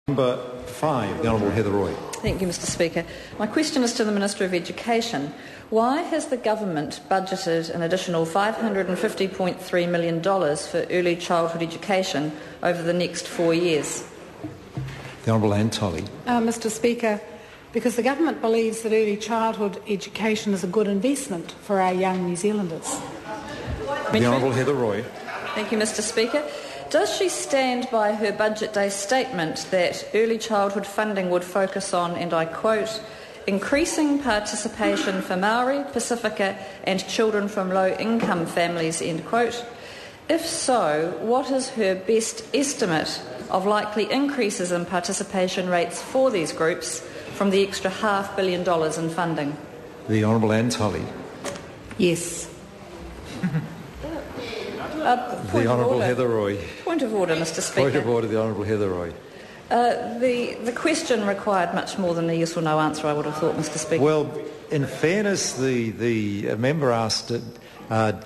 Number 5, the Honourable Heather Roy. Thank you, Mr Speaker. My question is to the Minister of Education. Why has the government budgeted an additional $550.3 million for early childhood education over the next 4 years? The Honourable Tolley. Mr Speaker, because the government believes that early childhood education is a good investment for our young New Zealanders. The Honourable Heather Roy. Thank you, Mr Speaker. Does she stand by her Budget Day statement that early childhood funding would focus on, and I quote, increasing participation for Maori, Pacifica and children from low-income families, end quote? If so, what is her best estimate of likely increases in participation rates for these groups from the extra $500 million in funding? The Honourable Tolley. Yes. The Honourable Heather Roy. Point of order, Mr Speaker. Point of order, the Honourable Heather Roy. The question required much more than a yes or no answer, I would have thought, Mr Speaker. Well, in fairness, the member asked,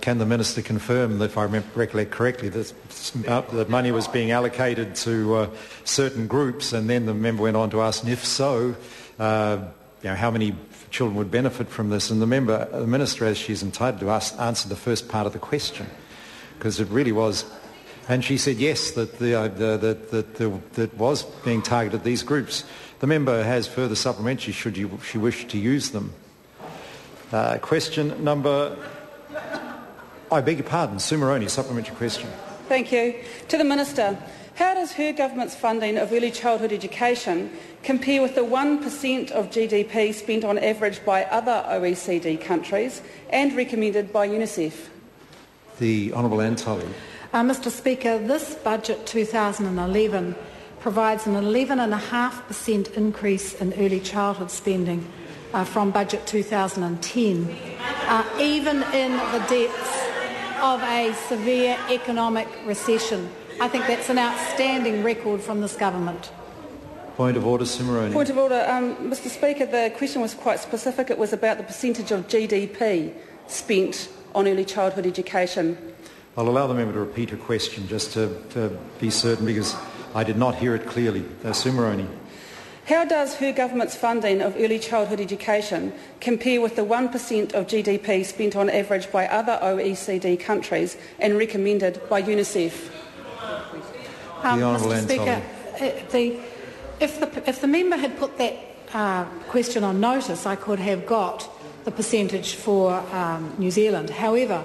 can the Minister confirm, if I recollect correctly, that money was being allocated to certain groups, and then the member went on to ask, and if so, how many children would benefit from this? And the Minister, as she's entitled to, answered the first part of the question, because it really was, and she said yes, that was being targeted these groups. The member has further supplementary should she wish to use them. Question number, I beg your pardon, Sue Moroney, supplementary question. Thank you. To the Minister, how does her government's funding of early childhood education compare with the 1% of GDP spent on average by other OECD countries and recommended by UNICEF? The Honourable Tolley. Mr Speaker, this budget 2011 provides an 11.5% increase in early childhood spending from budget 2010, even in the depths of a severe economic recession. I think that's an outstanding record from this government. Point of order, Sue Moroney. Point of order. Mr Speaker, the question was quite specific. It was about the percentage of GDP spent on early childhood education. I'll allow the member to repeat her question just to be certain, because I did not hear it clearly. Sue Moroney. How does her government's funding of early childhood education compare with the 1% of GDP spent on average by other OECD countries and recommended by UNICEF? Mr Speaker, if the member had put that question on notice, I could have got the percentage for New Zealand. However,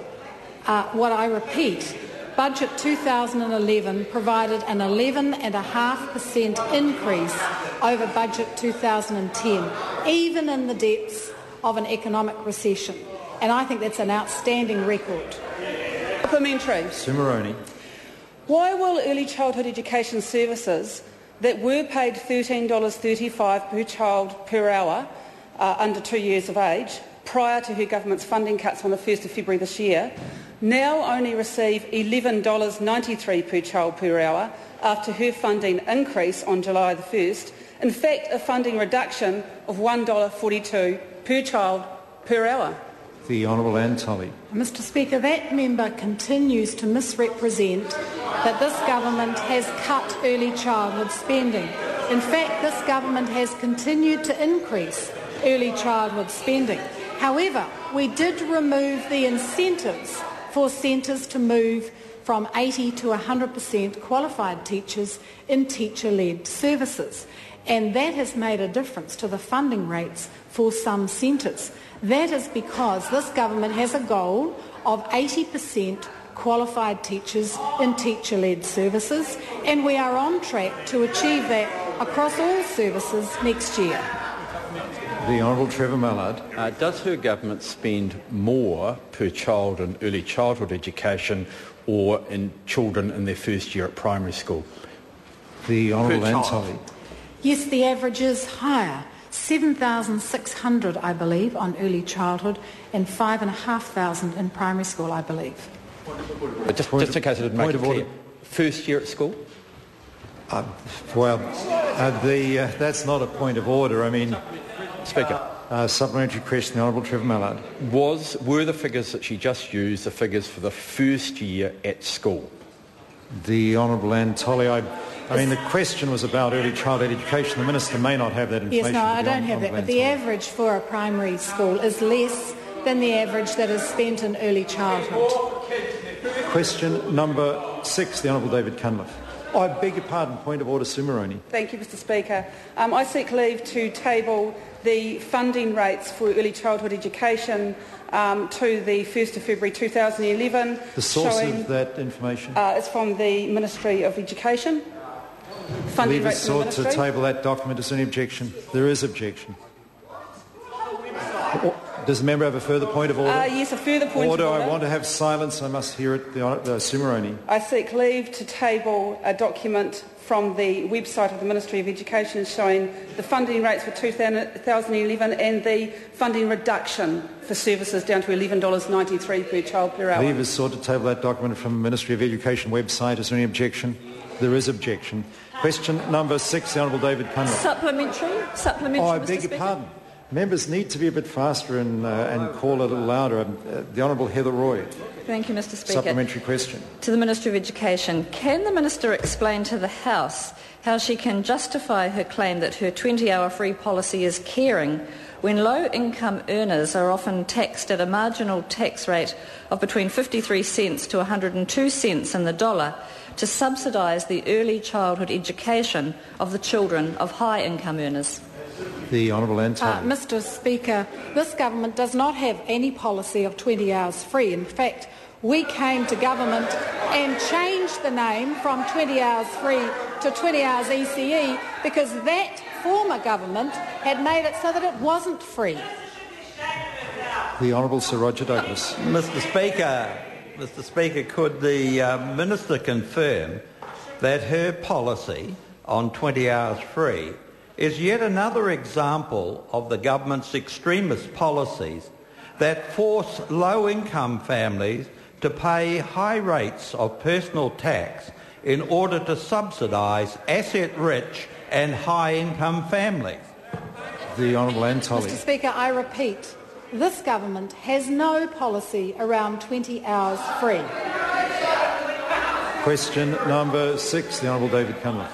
what I repeat, Budget 2011 provided an 11.5% increase over Budget 2010, even in the depths of an economic recession. And I think that's an outstanding record. Supplementary. Sue Moroney. Why will early childhood education services that were paid $13.35 per child per hour under 2 years of age, prior to her government's funding cuts on the 1st of February this year, now only receive $11.93 per child per hour after her funding increase on July the 1st, in fact a funding reduction of $1.42 per child per hour? The Honourable Tolley. Mr Speaker, that member continues to misrepresent that this government has cut early childhood spending. In fact, this government has continued to increase early childhood spending. However, we did remove the incentives for centres to move from 80 to 100% qualified teachers in teacher-led services, and that has made a difference to the funding rates for some centres. That is because this government has a goal of 80% qualified teachers in teacher-led services, and we are on track to achieve that across all services next year. The Honourable Trevor Mallard. Does her government spend more per child in early childhood education or in children in their first year at primary school? The Honourable Tolley. Yes, the average is higher. 7,600, I believe, on early childhood and 5,500 in primary school, I believe. Just in case I didn't make it clear. First year at school? That's not a point of order. I mean, Speaker. Supplementary question, the Honourable Trevor Mallard. Were the figures that she just used the figures for the first year at school? The Honourable Tolley, I mean, the question was about early childhood education. The Minister may not have that information. Yes, no, I don't have that, but the average for a primary school is less than the average that is spent in early childhood. Question number 6, the Honourable David Cunliffe. I beg your pardon, point of order, Sue Moroney. Thank you, Mr Speaker. I seek leave to table the funding rates for early childhood education to the 1st of February 2011. The source of that information? It's from the Ministry of Education. Funding rates from the Ministry. To table that document. Is there any objection? There is objection. Does the member have a further point of order? Yes, a further point of order. I want to have silence. I must hear it. Sue Moroney. I seek leave to table a document from the website of the Ministry of Education showing the funding rates for 2011 and the funding reduction for services down to $11.93 per child per hour. Leave is sought to table that document from the Ministry of Education website. Is there any objection? There is objection. Question number 6, the Honourable David Cunliffe. Supplementary, I beg your pardon. Members need to be a bit faster and call a little louder. The Honourable Heather Roy. Thank you, Mr Speaker. Supplementary question. To the Minister of Education, can the Minister explain to the House how she can justify her claim that her 20-hour free policy is caring when low-income earners are often taxed at a marginal tax rate of between 53 cents to 102 cents in the dollar to subsidise the early childhood education of the children of high-income earners? The Honourable Ann Tolley. Mr Speaker, this government does not have any policy of 20 hours free. In fact, we came to government and changed the name from 20 hours free to 20 hours ECE because that former government had made it so that it wasn't free. The Honourable Sir Roger Douglas. Mr Speaker, could the Minister confirm that her policy on 20 hours free is yet another example of the government's extremist policies that force low-income families to pay high rates of personal tax in order to subsidise asset-rich and high-income families? The Honourable Ann Tolley. Mr Speaker, I repeat, this government has no policy around 20 hours free. Question number 6, the Honourable David Cunliffe.